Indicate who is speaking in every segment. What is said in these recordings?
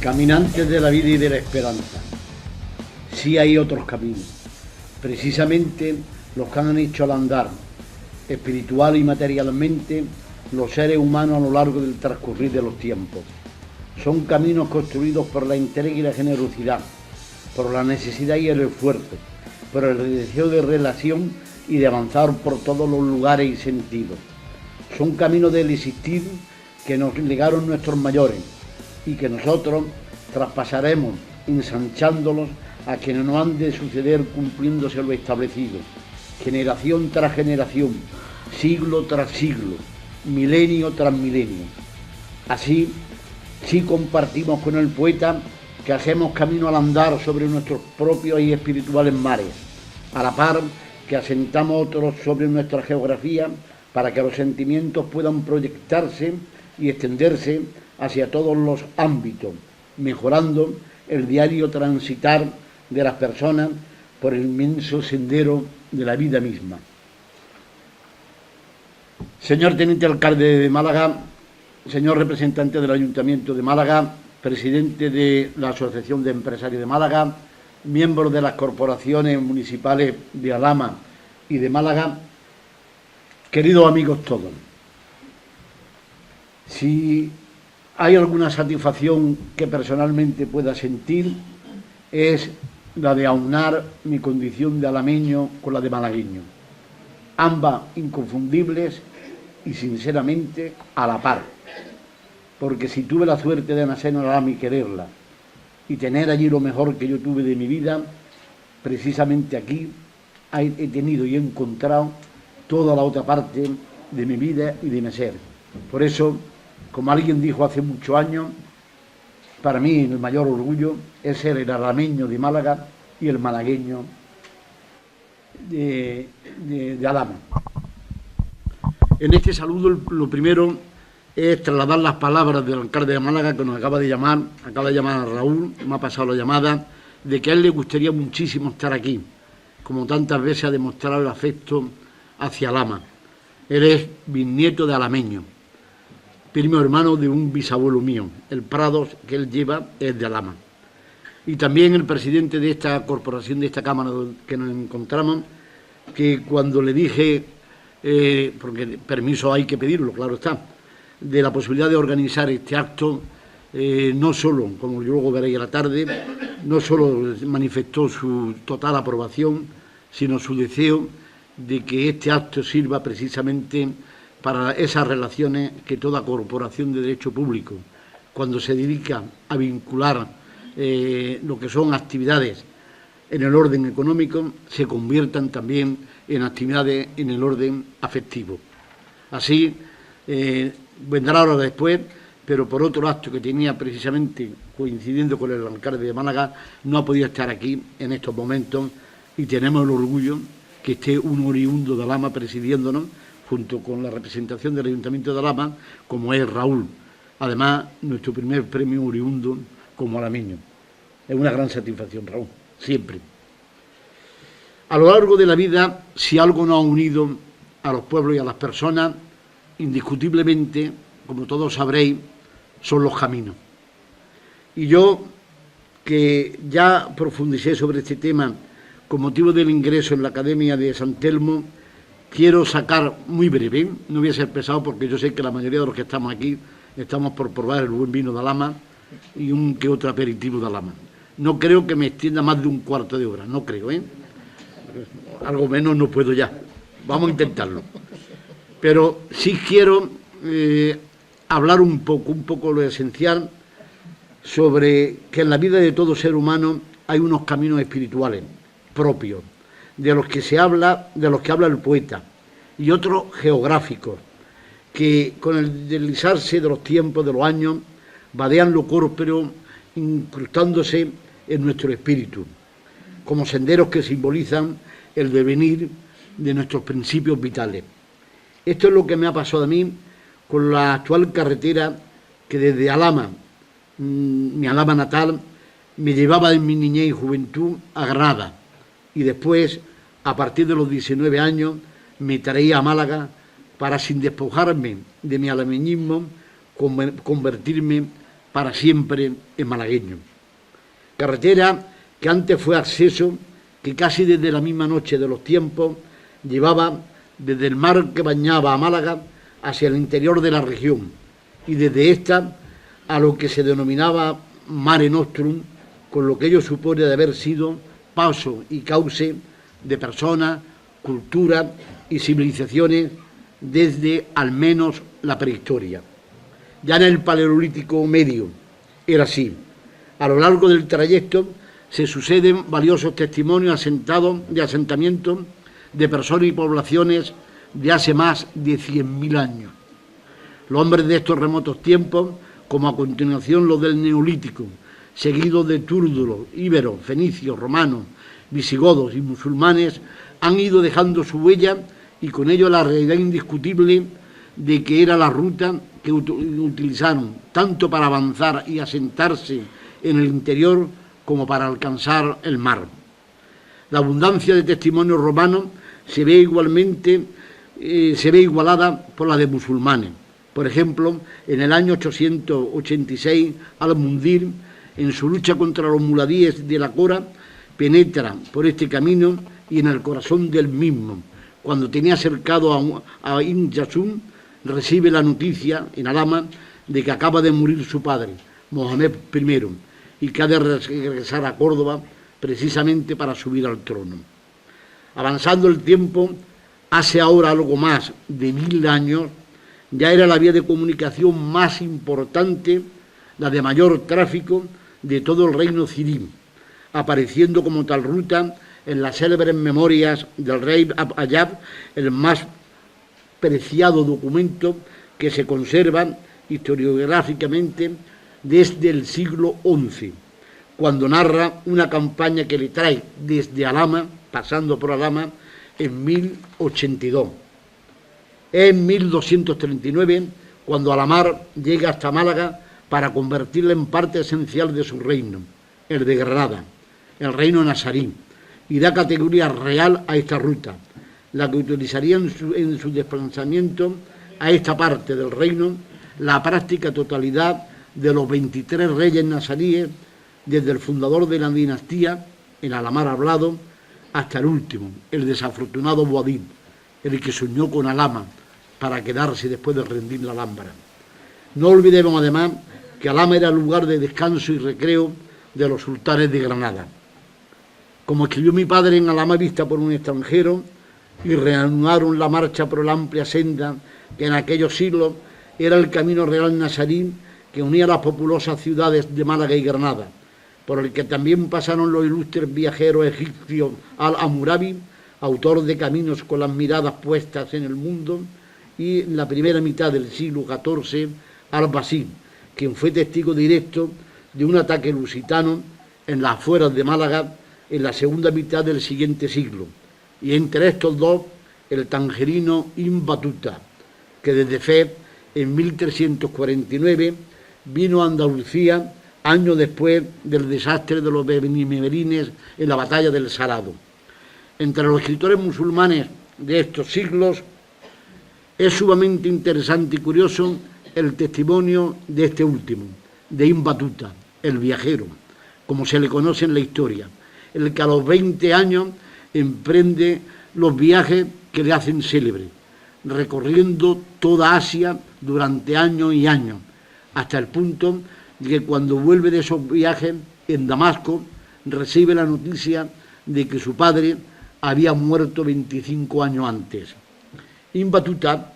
Speaker 1: Caminantes de la vida y de la esperanza. Sí hay otros caminos, precisamente los que han hecho al andar, espiritual y materialmente, los seres humanos a lo largo del transcurrir de los tiempos. Son caminos construidos por la entrega y la generosidad, por la necesidad y el esfuerzo, por el deseo de relación y de avanzar por todos los lugares y sentidos. Son caminos del existir que nos legaron nuestros mayores y que nosotros traspasaremos ensanchándolos a quienes nos han de suceder cumpliéndose lo establecido, generación tras generación, siglo tras siglo, milenio tras milenio. Así, sí compartimos con el poeta que hacemos camino al andar sobre nuestros propios y espirituales mares, a la par que asentamos otros sobre nuestra geografía para que los sentimientos puedan proyectarse y extenderse hacia todos los ámbitos, mejorando el diario transitar de las personas por el inmenso sendero de la vida misma. Señor Teniente Alcalde de Málaga, señor representante del Ayuntamiento de Málaga, presidente de la Asociación de Empresarios de Málaga, miembros de las corporaciones municipales de Alhama y de Málaga, queridos amigos todos, si hay alguna satisfacción que personalmente pueda sentir es la de aunar mi condición de alameño con la de malagueño, ambas inconfundibles y sinceramente a la par, porque si tuve la suerte de nacer en Alhama y quererla y tener allí lo mejor que yo tuve de mi vida, precisamente aquí he tenido y he encontrado toda la otra parte de mi vida y de mi ser. Por eso, como alguien dijo hace muchos años, para mí el mayor orgullo es ser el alameño de Málaga y el malagueño de Alhama. En este saludo lo primero es trasladar las palabras del alcalde de Málaga que nos acaba de llamar a Raúl, me ha pasado la llamada, de que a él le gustaría muchísimo estar aquí, como tantas veces ha demostrado el afecto hacia Alhama. Él es bisnieto de alameño, primo hermano de un bisabuelo mío. El Prados que él lleva es de Alhama. Y también el presidente de esta corporación, de esta Cámara que nos encontramos, que cuando le dije, porque permiso hay que pedirlo, claro está, de la posibilidad de organizar este acto, no solo, como luego veréis a la tarde, no solo manifestó su total aprobación, sino su deseo de que este acto sirva precisamente para esas relaciones que toda corporación de derecho público, cuando se dedica a vincular lo que son actividades en el orden económico, se conviertan también en actividades en el orden afectivo. Así, vendrá ahora después, pero por otro acto que tenía precisamente coincidiendo con el alcalde de Málaga, no ha podido estar aquí en estos momentos y tenemos el orgullo que esté un oriundo de Alhama presidiéndonos, junto con la representación del Ayuntamiento de Alhama, como es Raúl. Además, nuestro primer premio oriundo como alameño. Es una gran satisfacción, Raúl, siempre. A lo largo de la vida, si algo nos ha unido a los pueblos y a las personas, indiscutiblemente, como todos sabréis, son los caminos. Y yo, que ya profundicé sobre este tema con motivo del ingreso en la Academia de San Telmo, quiero sacar muy breve, no voy a ser pesado porque yo sé que la mayoría de los que estamos aquí estamos por probar el buen vino de Alhama y un que otro aperitivo de Alhama. No creo que me extienda más de un cuarto de hora, no creo, algo menos no puedo ya, vamos a intentarlo. Pero sí quiero hablar un poco lo esencial sobre que en la vida de todo ser humano hay unos caminos espirituales propios, de los que habla el poeta, y otros geográficos, que con el deslizarse de los tiempos, de los años, vadean lo corpóreo, incrustándose en nuestro espíritu, como senderos que simbolizan el devenir de nuestros principios vitales. Esto es lo que me ha pasado a mí con la actual carretera que desde Alhama, mi Alhama natal, me llevaba en mi niñez y juventud a Granada, y después, a partir de los 19 años, me traía a Málaga para, sin despojarme de mi alameñismo, convertirme para siempre en malagueño. Carretera que antes fue acceso, que casi desde la misma noche de los tiempos llevaba desde el mar que bañaba a Málaga hacia el interior de la región y desde esta a lo que se denominaba Mare Nostrum, con lo que ello supone de haber sido paso y cauce de personas, culturas y civilizaciones desde al menos la prehistoria. Ya en el Paleolítico Medio era así. A lo largo del trayecto se suceden valiosos testimonios de asentamientos de personas y poblaciones de hace más de 100.000 años. Los hombres de estos remotos tiempos, como a continuación los del Neolítico, seguidos de túrdulos, íberos, fenicios, romanos, visigodos y musulmanes, han ido dejando su huella y con ello la realidad indiscutible de que era la ruta que utilizaron tanto para avanzar y asentarse en el interior como para alcanzar el mar. La abundancia de testimonios romanos se ve igualada por la de musulmanes. Por ejemplo, en el año 886, Al-Mundir, en su lucha contra los muladíes de la Cora, penetra por este camino y en el corazón del mismo. Cuando tenía cercado a Ibn Yasum, recibe la noticia en Alhama de que acaba de morir su padre, Mohamed I, y que ha de regresar a Córdoba precisamente para subir al trono. Avanzando el tiempo, hace ahora algo más de 1000 años, ya era la vía de comunicación más importante, la de mayor tráfico de todo el reino cirí, apareciendo como tal ruta en las célebres memorias del rey Ayab, el más preciado documento que se conserva historiográficamente desde el siglo XI, cuando narra una campaña que le trae desde Alhama, pasando por Alhama, en 1082. Es en 1239 cuando Alamar llega hasta Málaga para convertirla en parte esencial de su reino, el de Granada, el reino nazarí, y da categoría real a esta ruta, la que utilizaría en su desplazamiento a esta parte del reino la práctica totalidad de los 23 reyes nazaríes, desde el fundador de la dinastía, el Alamar hablado, hasta el último, el desafortunado Boabdil, el que soñó con Alhama para quedarse después de rendir la Alhambra. No olvidemos además que Alhama era el lugar de descanso y recreo de los sultanes de Granada. Como escribió mi padre en Alhama vista por un extranjero, y reanudaron la marcha por la amplia senda que en aquellos siglos era el camino real nazarí que unía las populosas ciudades de Málaga y Granada, por el que también pasaron los ilustres viajeros egipcios Al-Hammurabi, autor de Caminos con las miradas puestas en el mundo, y en la primera mitad del siglo XIV, Al-Basir, quien fue testigo directo de un ataque lusitano en las afueras de Málaga en la segunda mitad del siguiente siglo, y entre estos dos, el tangerino Ibn Battuta, que desde Fez, en 1349, vino a Andalucía años después del desastre de los bereberines en la batalla del Salado. Entre los escritores musulmanes de estos siglos es sumamente interesante y curioso el testimonio de este último, de Ibn Battuta, el viajero, como se le conoce en la historia, el que a los 20 años emprende los viajes que le hacen célebre, recorriendo toda Asia durante años y años, hasta el punto de que cuando vuelve de esos viajes en Damasco recibe la noticia de que su padre había muerto 25 años antes. Ibn Battuta,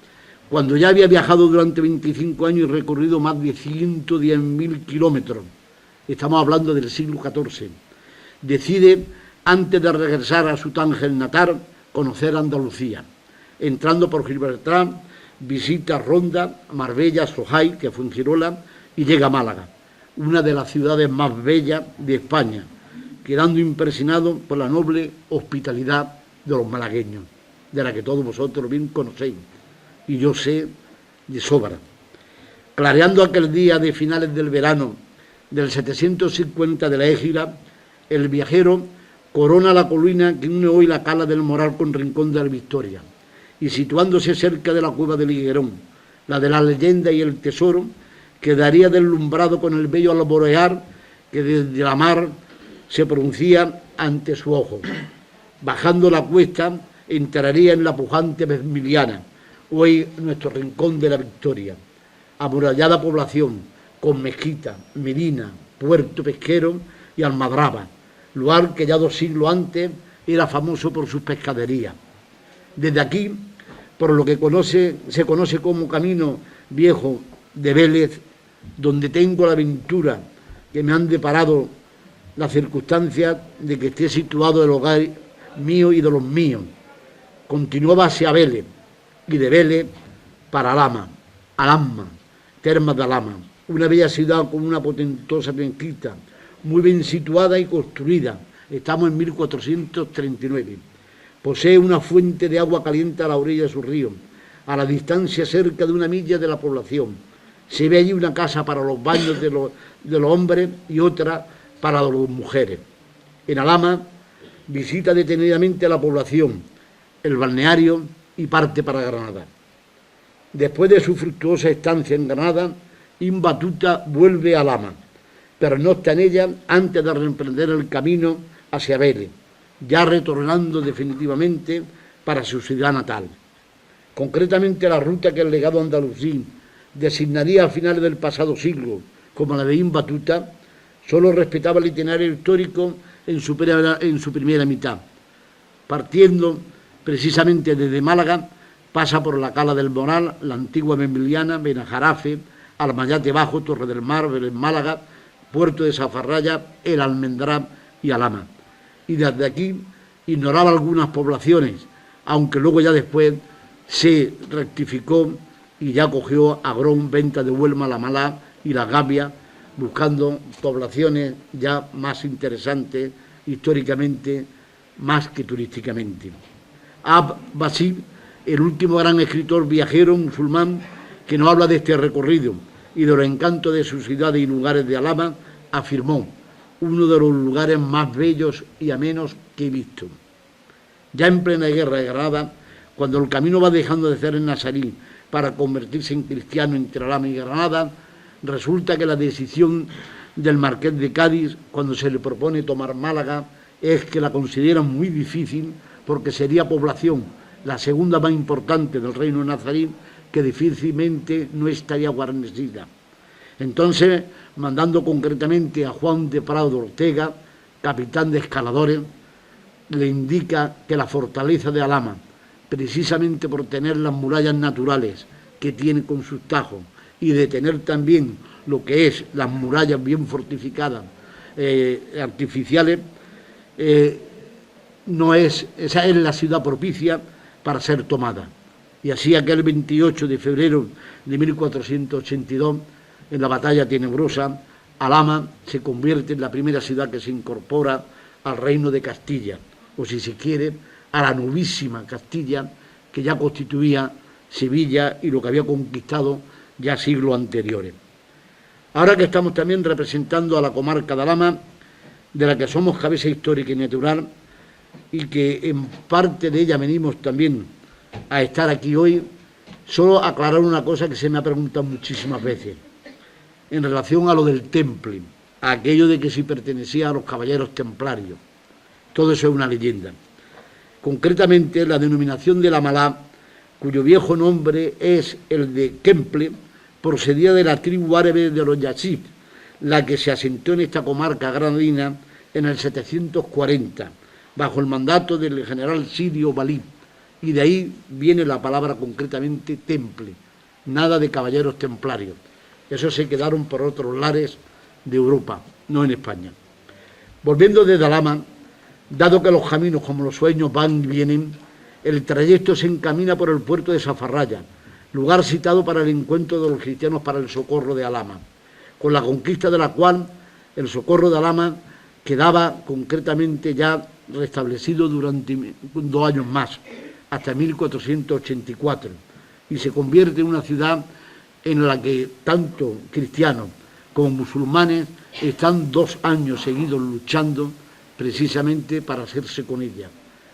Speaker 1: cuando ya había viajado durante 25 años y recorrido más de 110.000 kilómetros, estamos hablando del siglo XIV, decide, antes de regresar a su Tánger natal, conocer Andalucía. Entrando por Gibraltar, visita Ronda, Marbella, Sojai, que fue en Girola, y llega a Málaga, una de las ciudades más bellas de España, quedando impresionado por la noble hospitalidad de los malagueños, de la que todos vosotros bien conocéis, y yo sé de sobra. Clareando aquel día de finales del verano del 750 de la Égira, el viajero corona la colina que une hoy la Cala del Moral con Rincón de la Victoria, y situándose cerca de la cueva del Higuerón, la de la leyenda y el tesoro, quedaría deslumbrado con el bello alborear que desde la mar se pronuncia ante su ojo. Bajando la cuesta, entraría en la pujante Vermiliana, hoy nuestro rincón de la Victoria, amurallada población, con mezquita, medina, puerto pesquero y almadraba, lugar que ya 2 siglos antes era famoso por sus pescaderías. Desde aquí, por lo que se conoce como Camino Viejo de Vélez, donde tengo la ventura que me han deparado las circunstancias de que esté situado el hogar mío y de los míos, continuaba hacia Vélez, y de Vélez para Alamma, Termas de Alamma, una bella ciudad con una potentosa mezquita, muy bien situada y construida. Estamos en 1439. Posee una fuente de agua caliente a la orilla de su río, a la distancia cerca de 1 milla de la población. Se ve allí una casa para los baños de los hombres y otra para las mujeres. En Alamma visita detenidamente a la población, el balneario y parte para Granada. Después de su fructuosa estancia en Granada, Ibn Battuta vuelve a Alamma, pero no está en ella antes de reemprender el camino hacia Vélez, ya retornando definitivamente para su ciudad natal. Concretamente, la ruta que el legado andalusí designaría a finales del pasado siglo como la de Ibn Battuta solo respetaba el itinerario histórico en su primera mitad. Partiendo precisamente desde Málaga, pasa por la Cala del Moral, la antigua Memiliana, Benajarafe, Almayate Bajo, Torre del Mar, Vélez Málaga, Puerto de Zafarraya, El Almendrá y Alamma. Y desde aquí ignoraba algunas poblaciones, aunque luego ya después se rectificó y ya cogió Agrón, Venta de Huelma, La Malá y La Gavia, buscando poblaciones ya más interesantes históricamente más que turísticamente. Abb-Basir, el último gran escritor viajero musulmán que nos habla de este recorrido y de los encantos de sus ciudades y lugares de Alamma, afirmó: uno de los lugares más bellos y amenos que he visto. Ya en plena guerra de Granada, cuando el camino va dejando de ser en nazarí para convertirse en cristiano entre Alamma y Granada, resulta que la decisión del marqués de Cádiz, cuando se le propone tomar Málaga, es que la consideran muy difícil porque sería población, la segunda más importante del reino nazarí, que difícilmente no estaría guarnecida. Entonces, mandando concretamente a Juan de Prado Ortega, capitán de escaladores, le indica que la fortaleza de Alamma, precisamente por tener las murallas naturales que tiene con sus tajos y de tener también lo que es las murallas bien fortificadas, artificiales, esa es la ciudad propicia para ser tomada. Y así aquel 28 de febrero de 1482, en la batalla tenebrosa, Alamma se convierte en la primera ciudad que se incorpora al reino de Castilla, o si se quiere, a la novísima Castilla que ya constituía Sevilla y lo que había conquistado ya siglos anteriores. Ahora que estamos también representando a la comarca de Alamma, de la que somos cabeza histórica y natural, y que en parte de ella venimos también a estar aquí hoy, solo aclarar una cosa que se me ha preguntado muchísimas veces, en relación a lo del temple, a aquello de que si pertenecía a los caballeros templarios. Todo eso es una leyenda. Concretamente, la denominación de La Malá, cuyo viejo nombre es el de Kemple, procedía de la tribu árabe de los Yazid, la que se asentó en esta comarca granadina en el 740, bajo el mandato del general sirio Balí, y de ahí viene la palabra concretamente temple, nada de caballeros templarios. Esos se quedaron por otros lares de Europa, no en España. Volviendo desde Alamma, dado que los caminos como los sueños van y vienen, el trayecto se encamina por el puerto de Zafarraya, lugar citado para el encuentro de los cristianos para el Socorro de Alamma, con la conquista de la cual el Socorro de Alamma quedaba concretamente ya restablecido durante 2 años más, hasta 1484, y se convierte en una ciudad en la que tanto cristianos como musulmanes están 2 años seguidos luchando precisamente para hacerse con ella,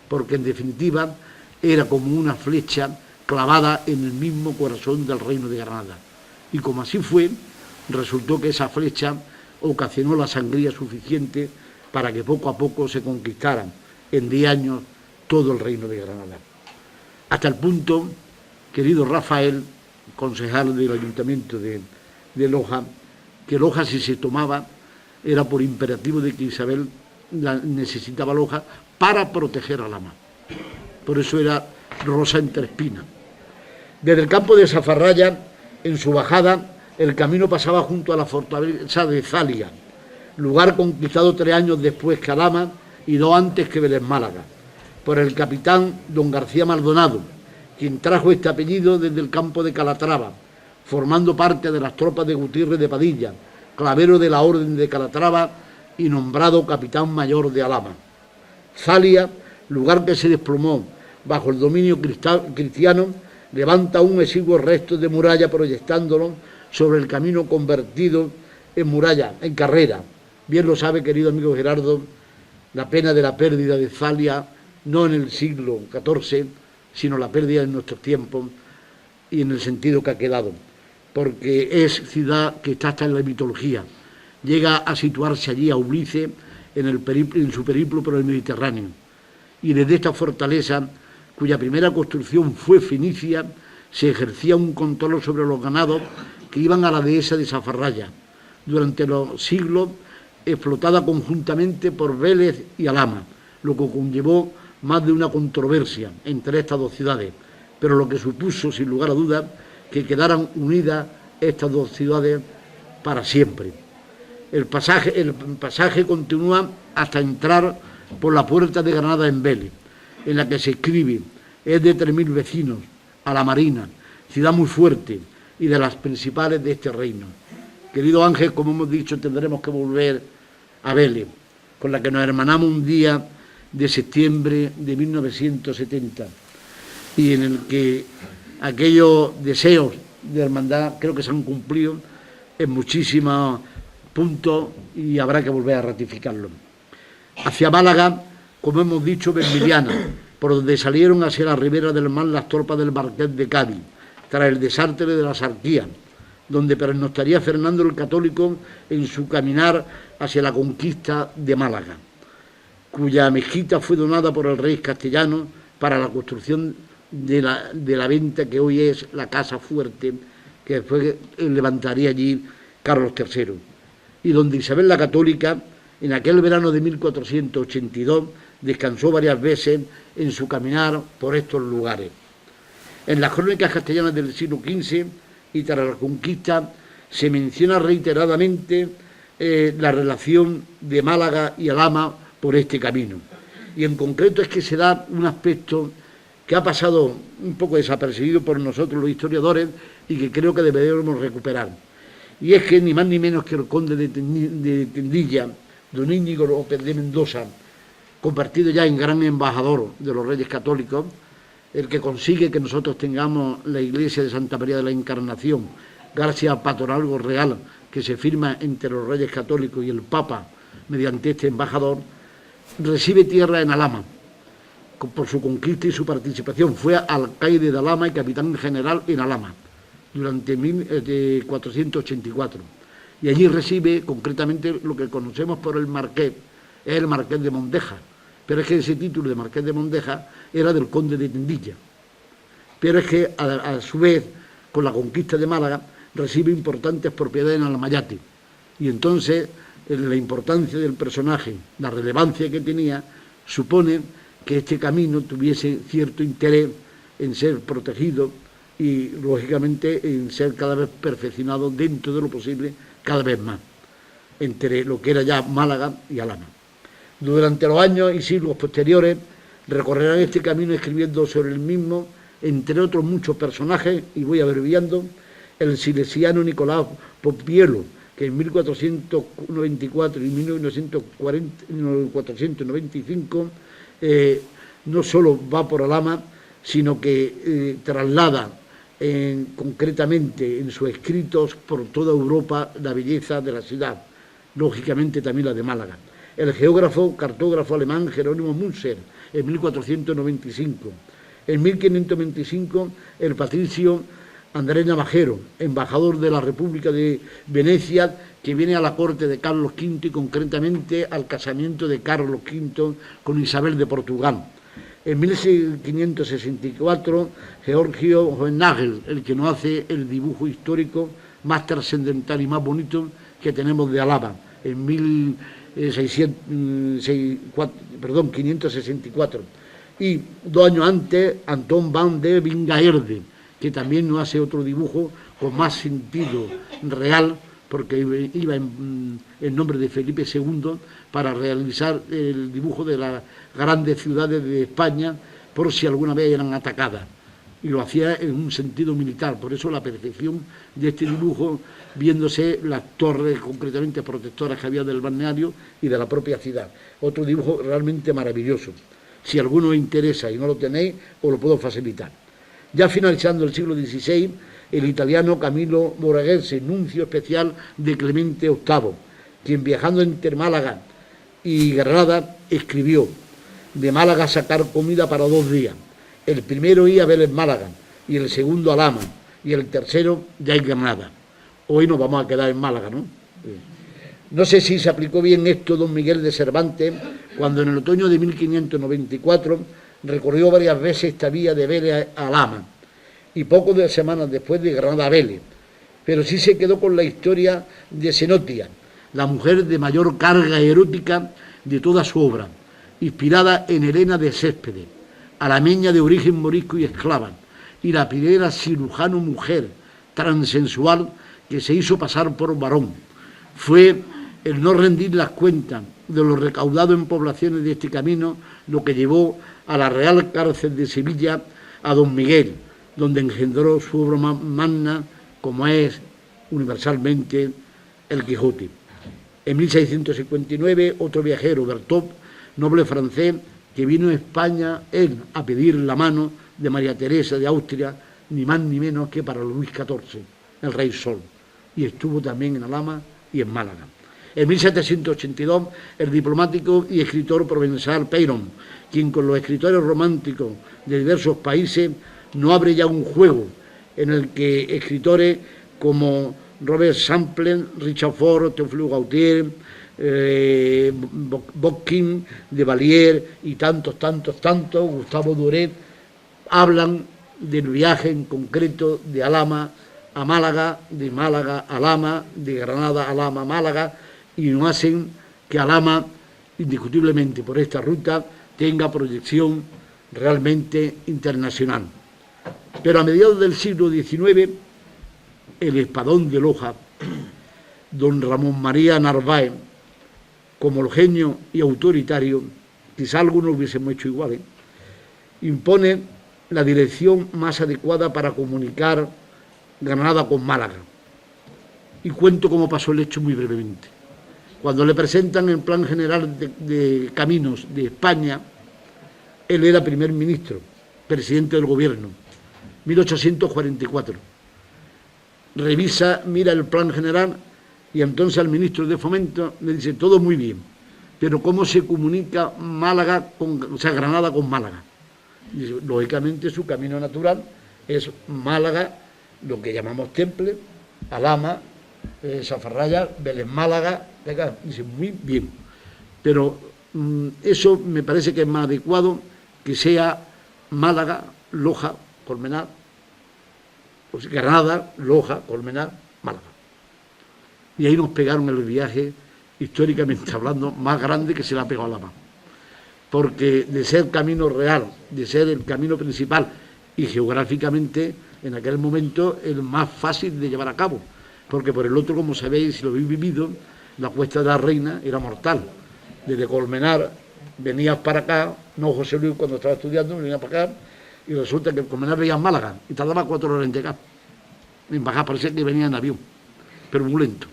Speaker 1: porque en definitiva era como una flecha clavada en el mismo corazón del reino de Granada. Y como así fue, resultó que esa flecha ocasionó la sangría suficiente para que poco a poco se conquistaran en 10 años todo el reino de Granada. Hasta el punto, querido Rafael, concejal del Ayuntamiento de Loja, que Loja, si se tomaba, era por imperativo de que Isabel necesitaba Loja para proteger a Lama. Por eso era rosa entre espinas. Desde el campo de Zafarraya, en su bajada, el camino pasaba junto a la fortaleza de Zalia, lugar conquistado 3 años después que Alhama y 2 antes que Vélez Málaga, por el capitán don García Maldonado, quien trajo este apellido desde el campo de Calatrava, formando parte de las tropas de Gutiérrez de Padilla, clavero de la Orden de Calatrava y nombrado capitán mayor de Alhama. Zalia, lugar que se desplomó bajo el dominio cristiano, levanta un exiguo resto de muralla proyectándolo sobre el camino convertido en muralla, en carrera. Bien lo sabe, querido amigo Gerardo, la pena de la pérdida de Zalia, no en el siglo XIV, sino la pérdida en nuestros tiempos y en el sentido que ha quedado, porque es ciudad que está hasta en la mitología. Llega a situarse allí a Ulises en su periplo por el Mediterráneo. Y desde esta fortaleza, cuya primera construcción fue fenicia, se ejercía un control sobre los ganados que iban a la dehesa de Zafarraya, durante los siglos explotada conjuntamente por Vélez y Alhama, lo que conllevó más de una controversia entre estas dos ciudades, pero lo que supuso, sin lugar a dudas, que quedaran unidas estas dos ciudades para siempre. El pasaje continúa hasta entrar por la puerta de Granada en Vélez, en la que se escribe: es de 3.000 vecinos, a la Marina, ciudad muy fuerte y de las principales de este reino. Querido Ángel, como hemos dicho, tendremos que volver a Vélez, con la que nos hermanamos un día de septiembre de 1970, y en el que aquellos deseos de hermandad creo que se han cumplido en muchísimos puntos y habrá que volver a ratificarlo. Hacia Málaga, como hemos dicho, Vermiliana, por donde salieron hacia la ribera del mar las tropas del Marqués de Cádiz, tras el desastre de la Sarquía, donde pernoctaría Fernando el Católico en su caminar hacia la conquista de Málaga, cuya mezquita fue donada por el rey castellano para la construcción de la venta que hoy es la Casa Fuerte, que después levantaría allí Carlos III, y donde Isabel la Católica, en aquel verano de 1482, descansó varias veces en su caminar por estos lugares. En las crónicas castellanas del siglo XV y tras la conquista se menciona reiteradamente la relación de Málaga y Alhama por este camino. Y en concreto es que se da un aspecto que ha pasado un poco desapercibido por nosotros los historiadores y que creo que deberíamos recuperar. Y es que ni más ni menos que el conde de Tendilla, don Íñigo López de Mendoza, convertido ya en gran embajador de los Reyes Católicos, el que consigue que nosotros tengamos la iglesia de Santa María de la Encarnación, gracias al patronazgo real que se firma entre los Reyes Católicos y el Papa mediante este embajador, recibe tierra en Alhama por su conquista y su participación. Fue alcaide de Alhama y capitán general en Alhama durante 1484. Y allí recibe concretamente lo que conocemos por el marqués, es el marqués de Mondeja, pero es que ese título de marqués de Mondeja era del conde de Tendilla. Pero es que a su vez, con la conquista de Málaga, recibe importantes propiedades en Almayate. Y entonces la importancia del personaje, la relevancia que tenía, supone que este camino tuviese cierto interés en ser protegido y, lógicamente, en ser cada vez perfeccionado dentro de lo posible, cada vez más, entre lo que era ya Málaga y Alhama. Durante los años y siglos posteriores recorrerán este camino escribiendo sobre el mismo, entre otros muchos personajes, y voy abreviando: el silesiano Nicolás Popielo, que en 1494 y 1495 no solo va por Alhama, sino que traslada concretamente en sus escritos por toda Europa la belleza de la ciudad, lógicamente también la de Málaga. El geógrafo, cartógrafo alemán Jerónimo Münzer, en 1495. En 1525, el patricio Andrés Navajero, embajador de la República de Venecia, que viene a la corte de Carlos V y concretamente al casamiento de Carlos V con Isabel de Portugal. En 1564, Georgio Hohenagel, el que nos hace el dibujo histórico más trascendental y más bonito que tenemos de Alhama, en 564. Y 2 años antes, Anton van der Wingaerde, que también nos hace otro dibujo con más sentido real, porque iba en nombre de Felipe II para realizar el dibujo de las grandes ciudades de España por si alguna vez eran atacadas. Y lo hacía en un sentido militar, por eso la perfección de este dibujo, viéndose las torres concretamente protectoras que había del balneario y de la propia ciudad. Otro dibujo realmente maravilloso. Si alguno os interesa y no lo tenéis, os lo puedo facilitar. Ya finalizando el siglo XVI, el italiano Camilo Moraguese, nuncio especial de Clemente VIII, quien viajando entre Málaga y Granada escribió: de Málaga sacar comida para 2 días. El primero iba a Vélez Málaga y el segundo a Alhama y el tercero ya en Granada. Hoy nos vamos a quedar en Málaga, ¿no? No sé si se aplicó bien esto don Miguel de Cervantes cuando en el otoño de 1594 recorrió varias veces esta vía de Vélez a Alhama y pocas de semanas después de Granada a Vélez, pero sí se quedó con la historia de Zenobia, la mujer de mayor carga erótica de toda su obra, inspirada en Helena de Céspedes, alameña de origen morisco y esclava, y la primera cirujano mujer transensual que se hizo pasar por varón. Fue el no rendir las cuentas de lo recaudado en poblaciones de este camino lo que llevó a la Real Cárcel de Sevilla a don Miguel, donde engendró su obra magna, como es universalmente el Quijote. En 1659, otro viajero, Berthoud, noble francés, que vino a España, él, a pedir la mano de María Teresa de Austria, ni más ni menos que para Luis XIV, el Rey Sol, y estuvo también en Alhama y en Málaga. En 1782, el diplomático y escritor provenzal Peyron, quien con los escritores románticos de diversos países no abre ya un juego en el que escritores como Robert Champlain, Richard Ford, Théophile Gautier, Bocquin, de Valier y tantos, Gustavo Doré, hablan del viaje en concreto de Alhama a Málaga, de Málaga a Alhama, de Granada a Alhama a Málaga, y nos hacen que Alhama, indiscutiblemente por esta ruta, tenga proyección realmente internacional. Pero a mediados del siglo XIX, el espadón de Loja, don Ramón María Narváez, como el genio y autoritario, quizá algunos hubiésemos hecho igual, impone la dirección más adecuada para comunicar Granada con Málaga. Y cuento cómo pasó el hecho muy brevemente. Cuando le presentan el Plan General de Caminos de España, él era primer ministro, presidente del gobierno, 1844. Revisa, mira el Plan General y entonces al ministro de Fomento le dice: todo muy bien, pero ¿cómo se comunica Granada con Málaga? Y lógicamente su camino natural es Málaga, lo que llamamos Temple, Alhama, Zafarraya, Vélez Málaga. Dice: muy bien, pero eso me parece que es más adecuado que sea Málaga, Loja, Colmenar, pues Granada, Loja, Colmenar, Málaga. Y ahí nos pegaron el viaje, históricamente hablando, más grande que se le ha pegado a Alhama. Porque de ser camino real, de ser el camino principal y geográficamente, en aquel momento, el más fácil de llevar a cabo. Porque por el otro, como sabéis, si lo habéis vivido, la Cuesta de la Reina era mortal. Desde Colmenar venías para acá, no José Luis cuando estaba estudiando, venía para acá, y resulta que en Colmenar veías Málaga, y tardaba 4 horas en llegar. En bajar parecía que venía en avión, pero muy lento.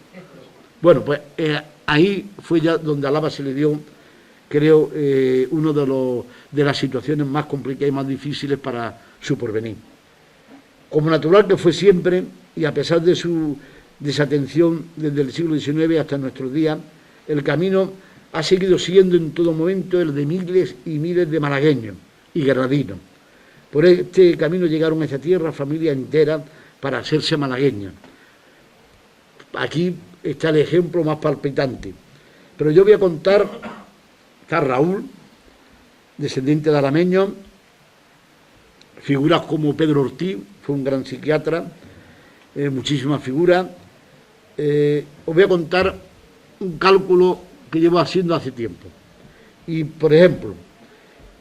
Speaker 1: Bueno, pues ahí fue ya donde a Alhama se le dio, creo, una de las situaciones más complicadas y más difíciles para su porvenir. Como natural que fue siempre, y a pesar de su desatención desde el siglo XIX hasta nuestros días, el camino ha seguido siendo en todo momento el de miles y miles de malagueños y granadinos. Por este camino llegaron a esta tierra familias enteras para hacerse malagueña. Aquí está el ejemplo más palpitante. Pero yo voy a contar, está Raúl, descendiente de alameños, figuras como Pedro Ortiz, fue un gran psiquiatra, muchísimas figuras. Os voy a contar un cálculo que llevo haciendo hace tiempo. Y, por ejemplo,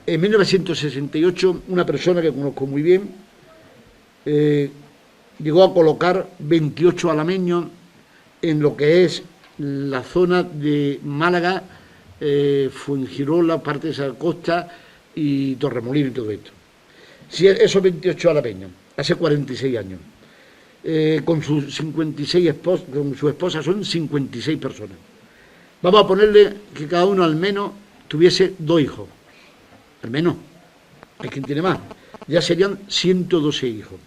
Speaker 1: en 1968, una persona que conozco muy bien llegó a colocar 28 alameños en lo que es la zona de Málaga, Fuengirola, parte de esa costa y Torremolinos y todo esto. Si esos 28 alameños, hace 46 años, con sus 56 esposas, con su esposa son 56 personas. Vamos a ponerle que cada uno al menos tuviese 2 hijos. Al menos. Hay quien tiene más. Ya serían 112 hijos.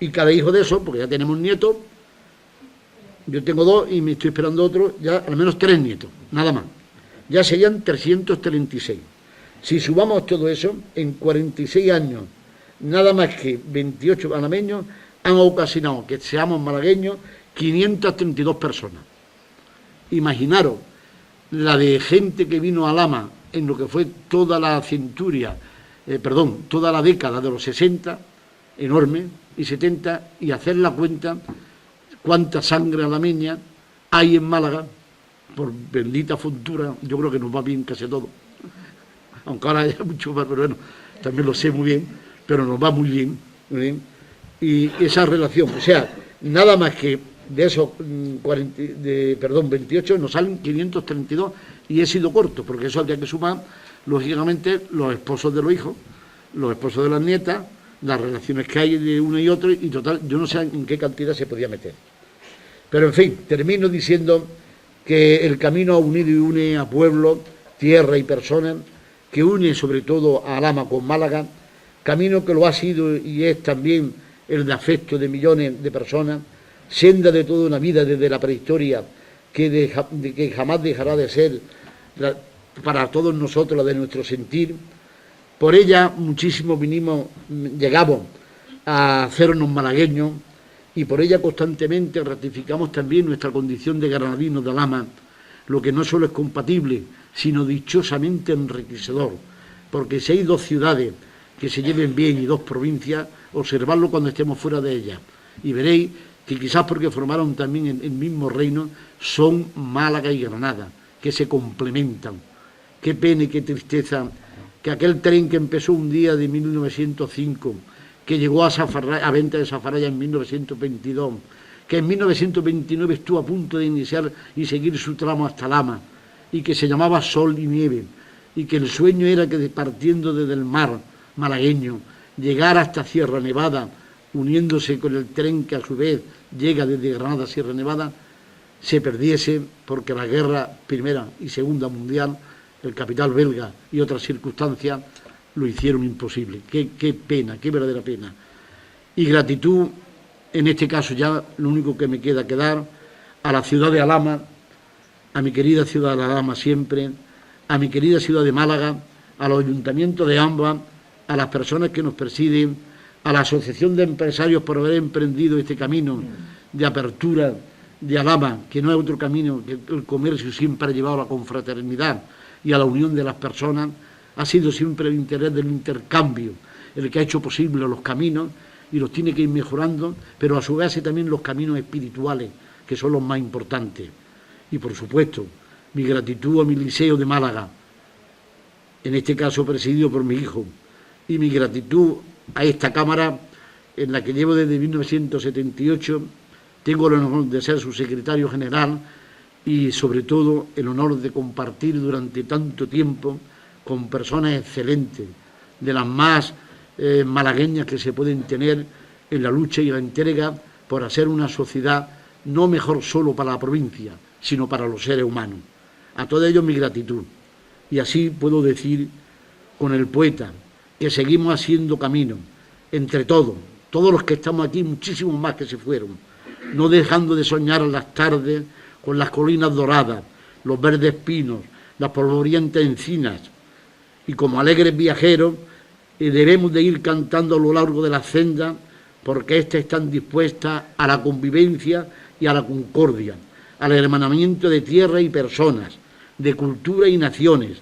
Speaker 1: Y cada hijo de esos, porque ya tenemos nietos, yo tengo 2 y me estoy esperando otro, ya al menos 3 nietos, nada más. Ya serían 336. Si sumamos todo eso, en 46 años, nada más que 28 alameños han ocasionado que seamos malagueños 532 personas. Imaginaros la de gente que vino a Lama en lo que fue toda la toda la década de los 60, enorme, y 70, y hacer la cuenta cuánta sangre alameña hay en Málaga, por bendita fortuna, yo creo que nos va bien casi todo, aunque ahora hay mucho más, pero bueno, también lo sé muy bien, pero nos va muy bien, y esa relación, o sea, nada más que de esos 28 nos salen 532 y he sido corto, porque eso habría que sumar, lógicamente, los esposos de los hijos, los esposos de las nietas, las relaciones que hay de uno y otro, y total, yo no sé en qué cantidad se podía meter. Pero en fin, termino diciendo que el camino ha unido y une a pueblos, tierra y personas, que une sobre todo a Alhama con Málaga, camino que lo ha sido y es también el de afecto de millones de personas, senda de toda una vida desde la prehistoria, que jamás dejará de ser para todos nosotros la de nuestro sentir. Por ella muchísimos llegamos a hacernos malagueños, y por ella constantemente ratificamos también nuestra condición de granadinos de Alhama, lo que no solo es compatible, sino dichosamente enriquecedor, porque si hay 2 ciudades que se lleven bien y 2 provincias, observadlo cuando estemos fuera de ellas, y veréis que quizás porque formaron también el mismo reino, son Málaga y Granada, que se complementan. Qué pena y qué tristeza que aquel tren que empezó un día de 1905, que llegó a Venta de Zafaraya en 1922, que en 1929 estuvo a punto de iniciar y seguir su tramo hasta Lama, y que se llamaba Sol y Nieve, y que el sueño era que partiendo desde el mar malagueño, llegara hasta Sierra Nevada, uniéndose con el tren que a su vez llega desde Granada a Sierra Nevada, se perdiese porque la guerra primera y segunda mundial, el capital belga y otras circunstancias lo hicieron imposible. Qué pena, qué verdadera pena. Y gratitud, en este caso ya lo único que me queda que dar a la ciudad de Alhama, a mi querida ciudad de Alhama siempre, a mi querida ciudad de Málaga, a los ayuntamientos de ambas, a las personas que nos presiden, a la Asociación de Empresarios por haber emprendido este camino de apertura de Alhama, que no es otro camino que el comercio siempre ha llevado a la confraternidad y a la unión de las personas. Ha sido siempre el interés del intercambio el que ha hecho posible los caminos y los tiene que ir mejorando, pero a su vez hace también los caminos espirituales, que son los más importantes. Y por supuesto, mi gratitud a mi liceo de Málaga, en este caso presidido por mi hijo, y mi gratitud a esta Cámara, en la que llevo desde 1978, tengo el honor de ser su secretario general y sobre todo el honor de compartir durante tanto tiempo con personas excelentes, de las más malagueñas que se pueden tener en la lucha y la entrega por hacer una sociedad no mejor solo para la provincia, sino para los seres humanos. A todos ellos mi gratitud. Y así puedo decir con el poeta que seguimos haciendo camino entre todos los que estamos aquí, muchísimos más que se fueron, no dejando de soñar las tardes con las colinas doradas, los verdes pinos, las polvorientas encinas, y como alegres viajeros debemos de ir cantando a lo largo de las sendas porque éstas están dispuestas a la convivencia y a la concordia, al hermanamiento de tierra y personas, de cultura y naciones,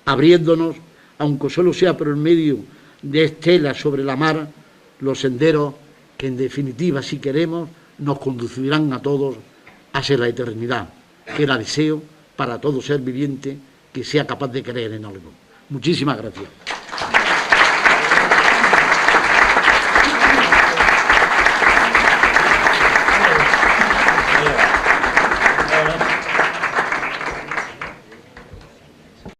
Speaker 1: abriéndonos, aunque solo sea por el medio de estelas sobre la mar, los senderos que en definitiva, si queremos, nos conducirán a todos hacia la eternidad, que la deseo para todo ser viviente que sea capaz de creer en algo. Muchísimas gracias.